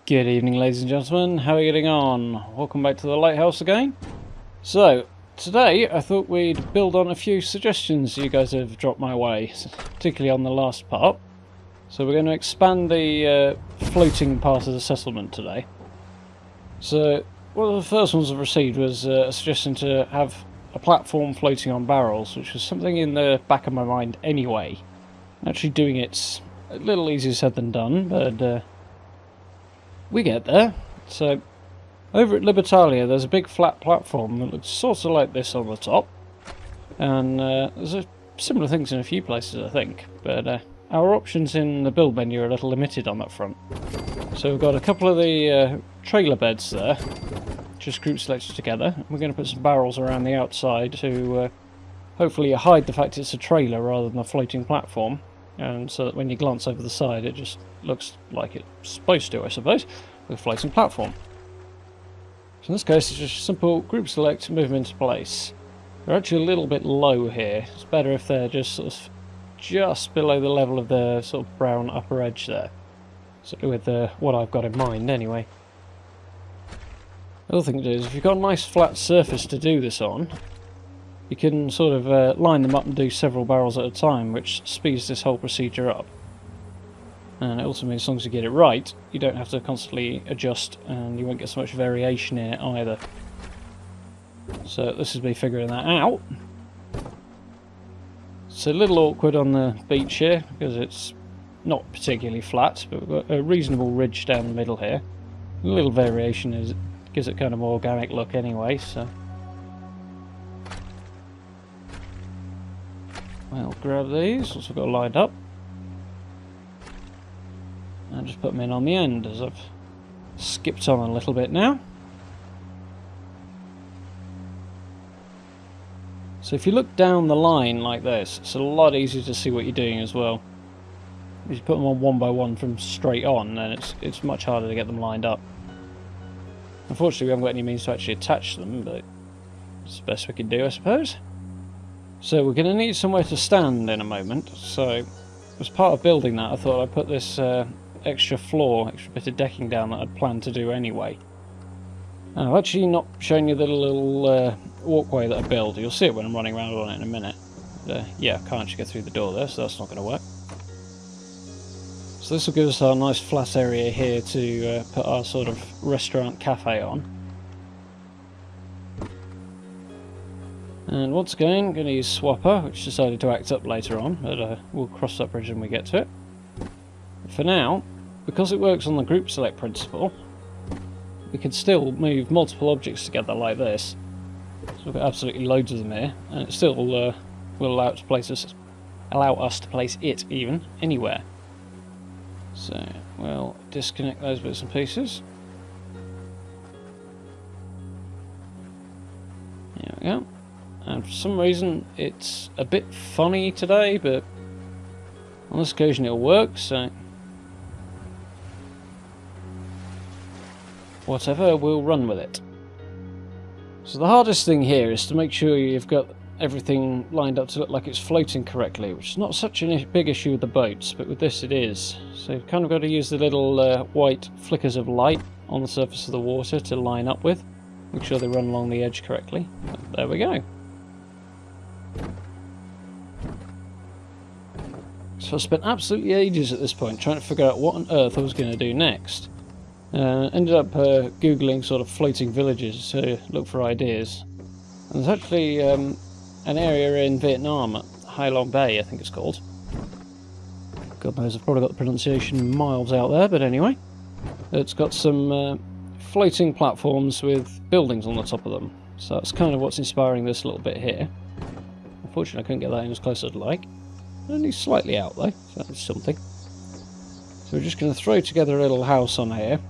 Good evening, ladies and gentlemen. How are you getting on? Welcome back to the lighthouse again. So, today I thought we'd build on a few suggestions you guys have dropped my way, particularly on the last part. So we're going to expand the floating part of the settlement today. So, one of the first ones I've received was a suggestion to have a platform floating on barrels, which was something in the back of my mind anyway. Actually doing it's a little easier said than done, but we get there. So, over at Libertalia there's a big flat platform that looks sort of like this on the top. And there's similar things in a few places, I think. But our options in the build menu are a little limited on that front. So we've got a couple of the trailer beds there, just group selected together. We're going to put some barrels around the outside to hopefully hide the fact it's a trailer rather than a floating platform. And so that when you glance over the side it just looks like it's supposed to, I suppose, with a floating platform. So in this case it's just simple group select, move them into place. They're actually a little bit low here. It's better if they're just just below the level of the sort of brown upper edge there. So with what I've got in mind anyway. The other thing to do is if you've got a nice flat surface to do this on, you can sort of line them up and do several barrels at a time, which speeds this whole procedure up. And it also means as long as you get it right, you don't have to constantly adjust and you won't get so much variation in it either. So this is me figuring that out. It's a little awkward on the beach here because it's not particularly flat, but we've got a reasonable ridge down the middle here. A little variation gives it kind of more organic look anyway, so... I'll grab these once I've got lined up and just put them in on the end as I've skipped on a little bit now. So if you look down the line like this, it's a lot easier to see what you're doing as well. If you put them on one by one from straight on, then it's much harder to get them lined up. Unfortunately we haven't got any means to actually attach them, but it's the best we can do, I suppose. So we're going to need somewhere to stand in a moment, so as part of building that I thought I'd put this extra bit of decking down that I'd planned to do anyway. And I've actually not shown you the little walkway that I built. You'll see it when I'm running around on it in a minute. Yeah, I can't actually get through the door there, so that's not going to work. So this will give us our nice flat area here to put our sort of restaurant cafe on. And once again, I'm going to use Swapper, which decided to act up later on, but we'll cross that bridge when we get to it. But for now, because it works on the group select principle, we can still move multiple objects together like this. So we've got absolutely loads of them here, and it still will allow us to place it even anywhere. So we'll disconnect those bits and pieces. There we go. And for some reason it's a bit funny today, but on this occasion it'll work, so whatever, we'll run with it. So the hardest thing here is to make sure you've got everything lined up to look like it's floating correctly, which is not such a big issue with the boats, but with this it is. So you've kind of got to use the little white flickers of light on the surface of the water to line up with. Make sure they run along the edge correctly. There we go. So I spent absolutely ages at this point trying to figure out what on earth I was going to do next. Ended up googling sort of floating villages to look for ideas. And there's actually an area in Vietnam, at Hai Long Bay I think it's called. God knows, I've probably got the pronunciation miles out there, but anyway. It's got some floating platforms with buildings on the top of them. So that's kind of what's inspiring this little bit here. Unfortunately I couldn't get that in as close as I'd like. Only slightly out though, so that's something. So we're just going to throw together a little house on here.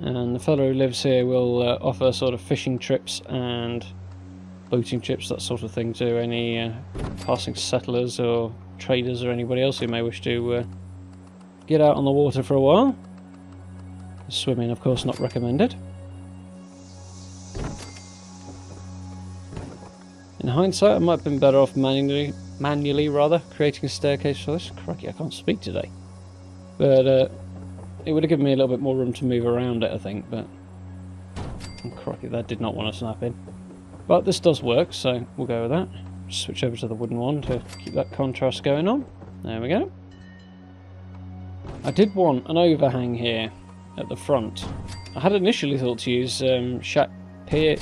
And the fellow who lives here will offer sort of fishing trips and boating trips, that sort of thing, to any passing settlers or traders or anybody else who may wish to get out on the water for a while. Swimming, of course, not recommended. In hindsight, I might have been better off manually creating a staircase for this. Crikey, I can't speak today. But it would have given me a little bit more room to move around it, I think, but... Oh, crikey, that did not want to snap in. But this does work, so we'll go with that. Switch over to the wooden one to keep that contrast going on. There we go. I did want an overhang here at the front. I had initially thought to use pier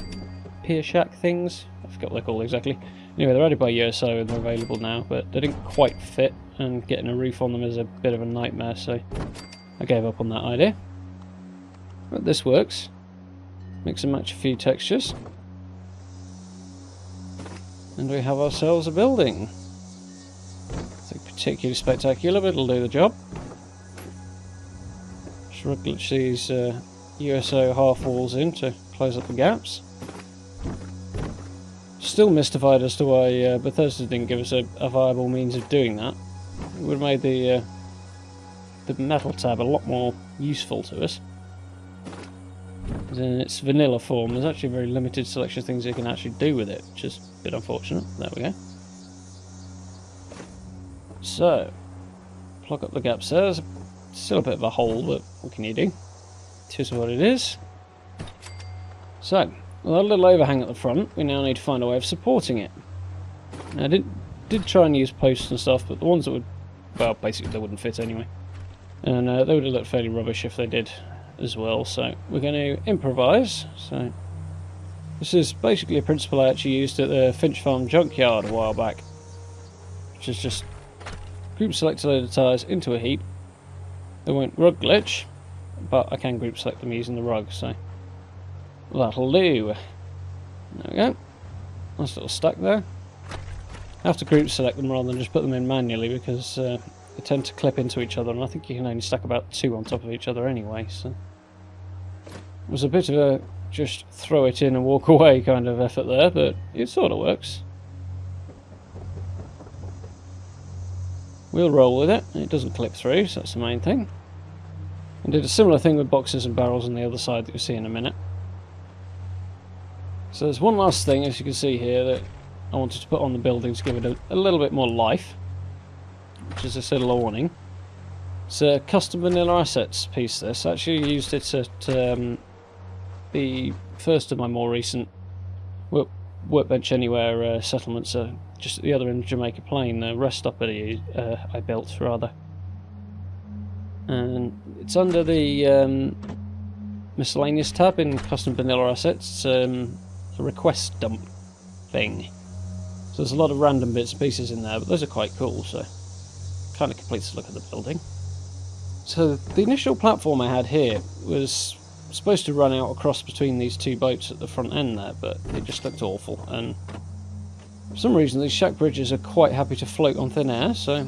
shack things. I forgot what they're called exactly. Anyway, they're added by USO and they're available now, but they didn't quite fit, and getting a roof on them is a bit of a nightmare, so I gave up on that idea. But this works. Mix and match a few textures. And we have ourselves a building. Nothing particularly spectacular, but it'll do the job. Just glitch these USO half walls in to close up the gaps. Still mystified as to why Bethesda didn't give us a viable means of doing that. It would have made the metal tab a lot more useful to us. In its vanilla form, there's actually a very limited selection of things you can actually do with it, which is a bit unfortunate. There we go. So, plug up the gaps there. There's still a bit of a hole, but what can you do? It is what it is. So, with that little overhang at the front, we now need to find a way of supporting it. Now, I did try and use posts and stuff, but the ones that would, well, basically they wouldn't fit anyway. And they would have looked fairly rubbish if they did as well, so we're going to improvise. So this is basically a principle I actually used at the Finch Farm junkyard a while back, which is just group select a load of tyres into a heap. They won't rug glitch, but I can group select them using the rug, so that'll do. There we go. Nice little stack there. I have to group select them rather than just put them in manually, because they tend to clip into each other, and I think you can only stack about 2 on top of each other anyway, so it was a bit of a just throw it in and walk away kind of effort there, but it sort of works. We'll roll with it. It doesn't clip through, so that's the main thing. I did a similar thing with boxes and barrels on the other side that you'll see in a minute. So there's one last thing, as you can see here, that I wanted to put on the building to give it a little bit more life, which is this little awning. It's a custom vanilla assets piece. This I actually used it at the first of my more recent Workbench Anywhere settlements, just at the other end of Jamaica Plain, the rest stop I built rather. And it's under the miscellaneous tab in custom vanilla assets. It's a request dump thing. So there's a lot of random bits and pieces in there, but those are quite cool, so kind of completes the look of the building. So the initial platform I had here was supposed to run out across between these two boats at the front end there, but it just looked awful, and for some reason these shack bridges are quite happy to float on thin air, so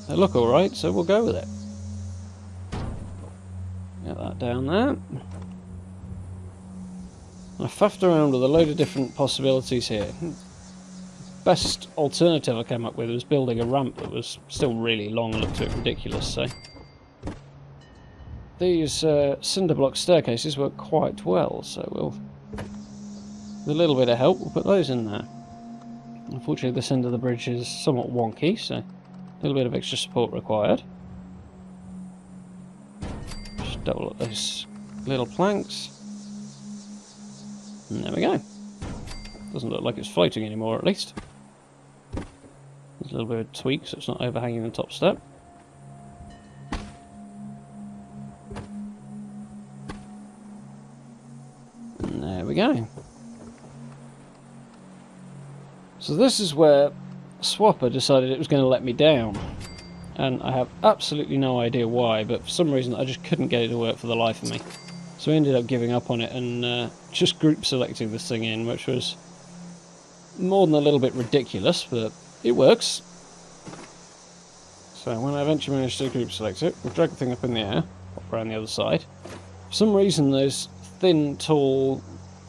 they look alright, so we'll go with it. Get that down there. I faffed around with a load of different possibilities here. Best alternative I came up with was building a ramp that was still really long and looked a bit ridiculous, so these cinder block staircases work quite well, so we'll, with a little bit of help, we'll put those in there. Unfortunately this end of the bridge is somewhat wonky, so a little bit of extra support required. Just double up those little planks, and there we go. Doesn't look like it's floating anymore, at least. There's a little bit of a tweak so it's not overhanging the top step. And there we go. So this is where Swapper decided it was going to let me down. And I have absolutely no idea why, but for some reason I just couldn't get it to work for the life of me. So I ended up giving up on it and just group selecting this thing in, which was more than a little bit ridiculous, but it works. So when I eventually managed to group select it, we'll drag the thing up in the air, pop around the other side. For some reason those thin, tall,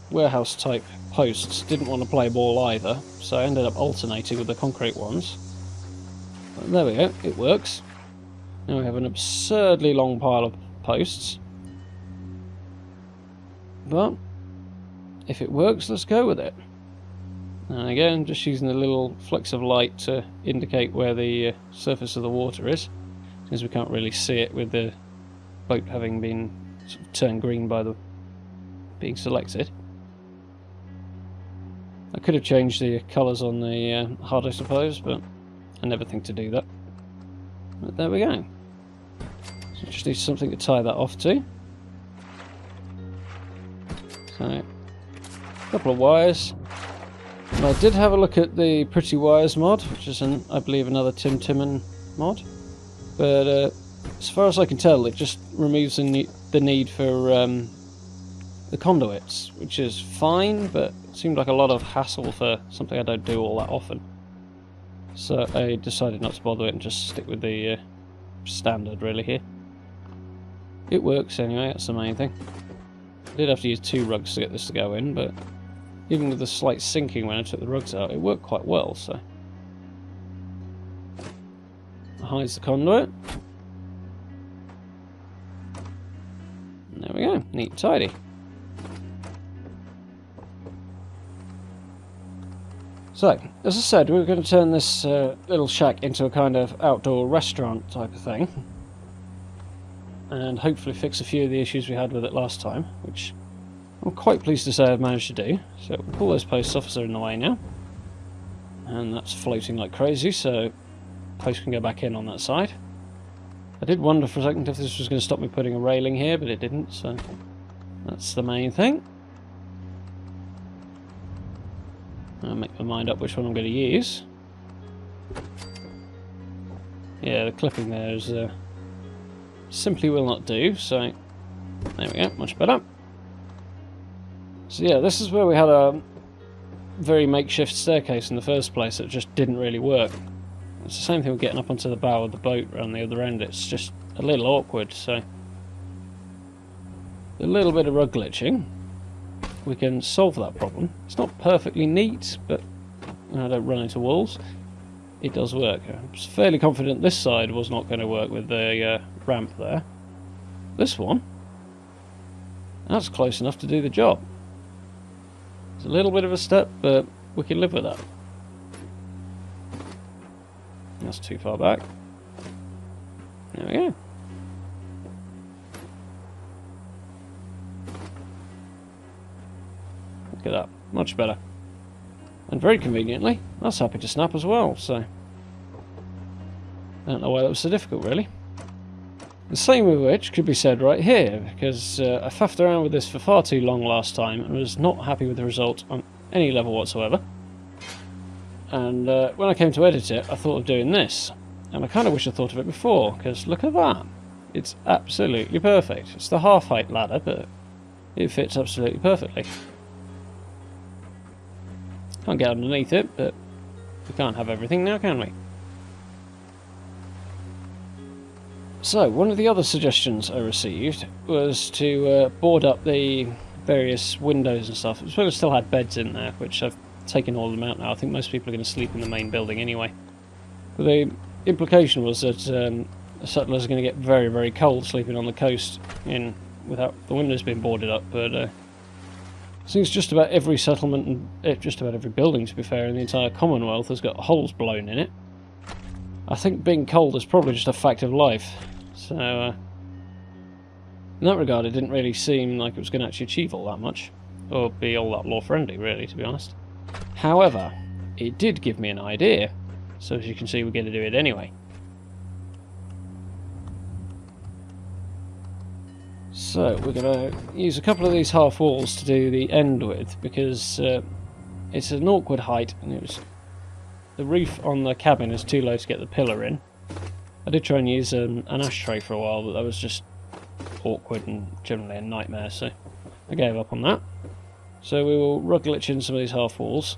warehouse type posts didn't want to play ball either, so I ended up alternating with the concrete ones. But there we go, it works. Now we have an absurdly long pile of posts. But if it works, let's go with it. And again, just using the little flecks of light to indicate where the surface of the water is, since we can't really see it with the boat having been sort of turned green by the being selected. I could have changed the colours on the HUD, I suppose, but I never think to do that. But there we go. So just need something to tie that off to. So, a couple of wires. And I did have a look at the Pretty Wires mod, which is, I believe, another Tim Timon mod. But as far as I can tell, it just removes the need for the conduits, which is fine, but it seemed like a lot of hassle for something I don't do all that often. So I decided not to bother it and just stick with the standard really here. It works anyway, that's the main thing. I did have to use 2 rugs to get this to go in, but even with the slight sinking when I took the rugs out, it worked quite well, so. Hides the conduit. And there we go, neat and tidy. So, as I said, we were going to turn this little shack into a kind of outdoor restaurant type of thing. And hopefully fix a few of the issues we had with it last time, which I'm quite pleased to say I've managed to do. So we'll pull those posts off as they're in the way now. And that's floating like crazy, so posts can go back in on that side. I did wonder for a second if this was going to stop me putting a railing here, but it didn't, so that's the main thing. I'll make my mind up which one I'm going to use. Yeah, the clipping there is simply will not do, so there we go, much better. So yeah, this is where we had a very makeshift staircase in the first place that just didn't really work. It's the same thing with getting up onto the bow of the boat around the other end, it's just a little awkward, so a little bit of rug glitching. We can solve that problem. It's not perfectly neat, but I don't run into walls. It does work. I'm fairly confident this side was not going to work with the ramp there. This one, that's close enough to do the job. It's a little bit of a step, but we can live with that. That's too far back. There we go. Look at that, much better. And very conveniently, that's happy to snap as well, so I don't know why that was so difficult really. The same with which could be said right here, because I faffed around with this for far too long last time and was not happy with the result on any level whatsoever. And when I came to edit it, I thought of doing this, and I kind of wish I thought of it before, because look at that. It's absolutely perfect. It's the half-height ladder, but it fits absolutely perfectly. Can't get underneath it, but we can't have everything now, can we? So, one of the other suggestions I received was to board up the various windows and stuff. As well as still had beds in there, which I've taken all of them out now. I think most people are going to sleep in the main building anyway. But the implication was that settlers are going to get very, very cold sleeping on the coast without the windows being boarded up, but seems just about every settlement and just about every building, to be fair, in the entire Commonwealth has got holes blown in it. I think being cold is probably just a fact of life, so in that regard it didn't really seem like it was going to actually achieve all that much, or be all that law-friendly really, to be honest. However, it did give me an idea, so as you can see we're going to do it anyway. So we're going to use a couple of these half walls to do the end with, because it's an awkward height and the roof on the cabin is too low to get the pillar in. I did try and use an ashtray for a while, but that was just awkward and generally a nightmare, so I gave up on that. So we will rug glitch in some of these half walls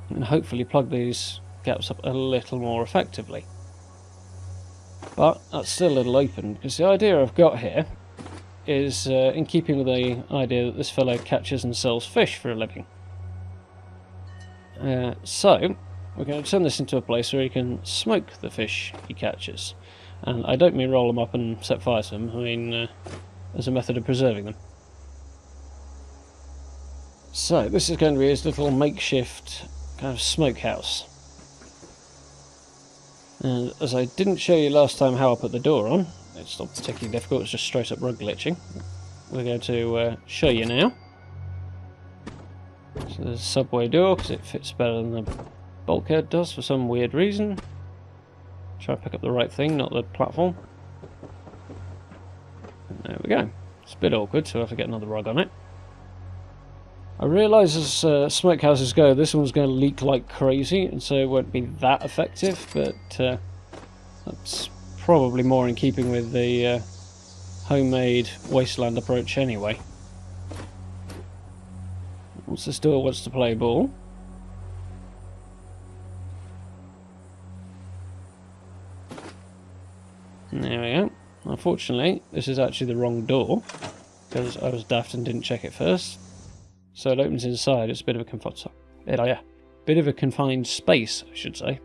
and hopefully plug these gaps up a little more effectively. But that's still a little open, because the idea I've got here is in keeping with the idea that this fellow catches and sells fish for a living. So we're going to turn this into a place where he can smoke the fish he catches. And I don't mean roll them up and set fire to them, I mean as a method of preserving them. So this is going to be his little makeshift kind of smokehouse. And as I didn't show you last time how I put the door on, it's not particularly difficult, it's just straight up rug glitching. We're going to show you now. So there's a subway door because it fits better than the bulkhead does for some weird reason. Try and pick up the right thing, not the platform. And there we go. It's a bit awkward, so I have to get another rug on it. I realise as smokehouses go, this one's going to leak like crazy, and so it won't be that effective, but that's probably more in keeping with the homemade wasteland approach anyway. Once this door wants to play ball. And there we go. Unfortunately, this is actually the wrong door, because I was daft and didn't check it first. So it opens inside. It's a bit of a bit of a confined space, I should say.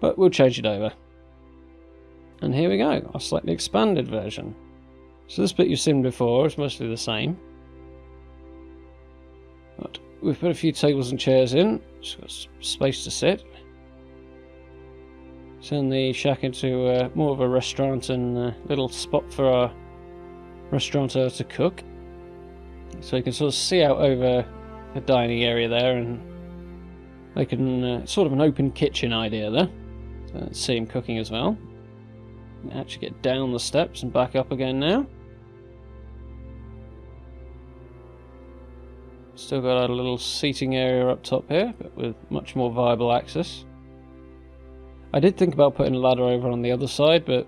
But we'll change it over. And here we go, a slightly expanded version. So this bit you've seen before is mostly the same. But we've put a few tables and chairs in, so got space to sit. Turn the shack into more of a restaurant and a little spot for our restaurateur to cook. So you can sort of see out over the dining area there, and they can sort of an open kitchen idea there. So let's see him cooking as well. Actually get down the steps and back up again now. Still got a little seating area up top here, but with much more viable access. I did think about putting a ladder over on the other side, but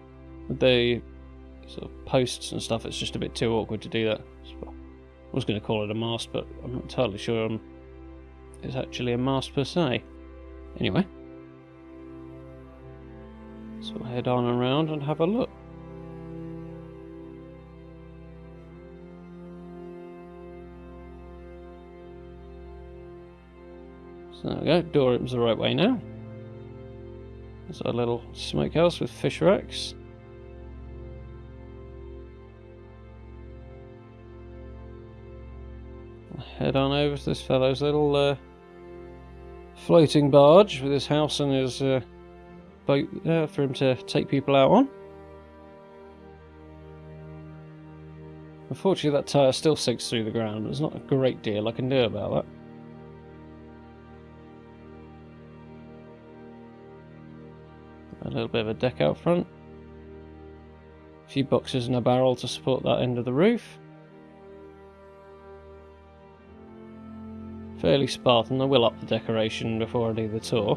with the sort of posts and stuff, it's just a bit too awkward to do that. I was going to call it a mast, but I'm not entirely sure it's actually a mast per se. Anyway, so we'll head on around and have a look. So there we go, door opens the right way now. There's our little smokehouse with fish racks. Head on over to this fellow's little floating barge with his house and his boat there for him to take people out on. Unfortunately that tyre still sinks through the ground. There's not a great deal I can do about that. A little bit of a deck out front. A few boxes and a barrel to support that end of the roof. Fairly Spartan. I will up the decoration before I do the tour,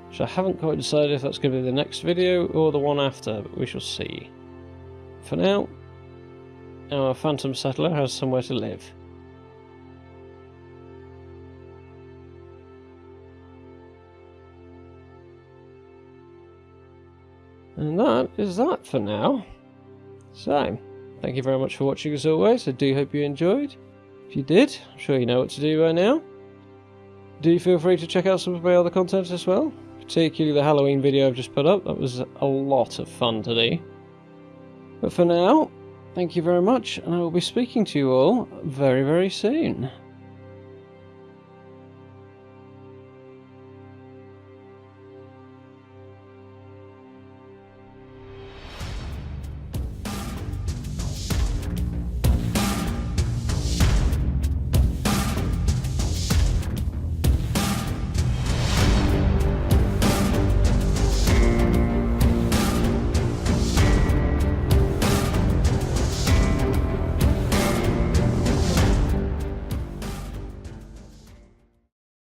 which I haven't quite decided if that's going to be the next video or the one after, but we shall see. For now, our Phantom Settler has somewhere to live. And that is that for now. So, thank you very much for watching as always. I do hope you enjoyed. If you did, I'm sure you know what to do by now. Do feel free to check out some of my other content as well, particularly the Halloween video I've just put up. That was a lot of fun to do. But for now, thank you very much, and I will be speaking to you all very, very soon.